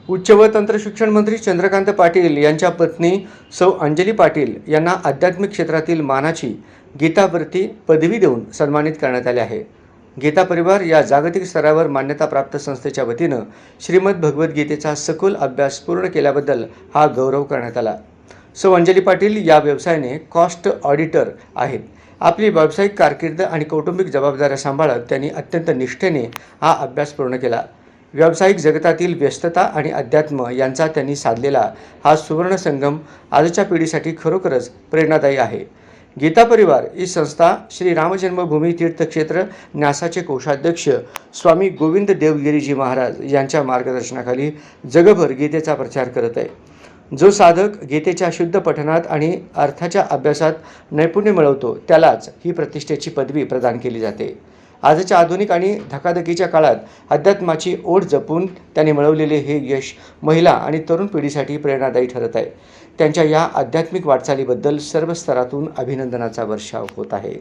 उच्च व तंत्र शिक्षण मंत्री चंद्रकांत पाटील यांच्या पत्नी सौ अंजली पाटील यांना आध्यात्मिक क्षेत्रातील मानाची गीतावरती पदवी देऊन सन्मानित करण्यात आले आहे। गीता परिवार या जागतिक स्तरावर मान्यताप्राप्त संस्थेच्या वतीनं श्रीमद भगवद्गीतेचा सखोल अभ्यास पूर्ण केल्याबद्दल हा गौरव करण्यात आला। सौ अंजली पाटील या व्यवसायाने कॉस्ट ऑडिटर आहेत। आपली व्यावसायिक कारकीर्द आणि कौटुंबिक जबाबदाऱ्या सांभाळत त्यांनी अत्यंत निष्ठेने हा अभ्यास पूर्ण केला। व्यावसायिक जगतातील व्यस्तता आणि अध्यात्म यांचा त्यांनी साधलेला हा सुवर्ण संगम आजच्या पिढीसाठी खरोखरच प्रेरणादायी आहे। गीता परिवार ही संस्था श्री राम जन्मभूमी तीर्थक्षेत्र न्यासाचे कोषाध्यक्ष स्वामी गोविंद देवगिरीजी महाराज यांच्या मार्गदर्शनाखाली जगभर गीतेचा प्रचार करत आहे। जो साधक गीतेच्या शुद्ध पठणात आणि अर्थाच्या अभ्यासात नैपुण्य मिळवतो त्यालाच ही प्रतिष्ठेची पदवी प्रदान केली जाते। आजच्या आधुनिक आणि धकाधकीच्या काळात अध्यात्माची ओढ जपून त्यांनी मिळवलेले हे यश महिला आणि तरुण पिढीसाठी प्रेरणादायी ठरत आहे। त्यांच्या या आध्यात्मिक वाटचालीबद्दल सर्व स्तरातून अभिनंदनाचा वर्षाव होत आहे।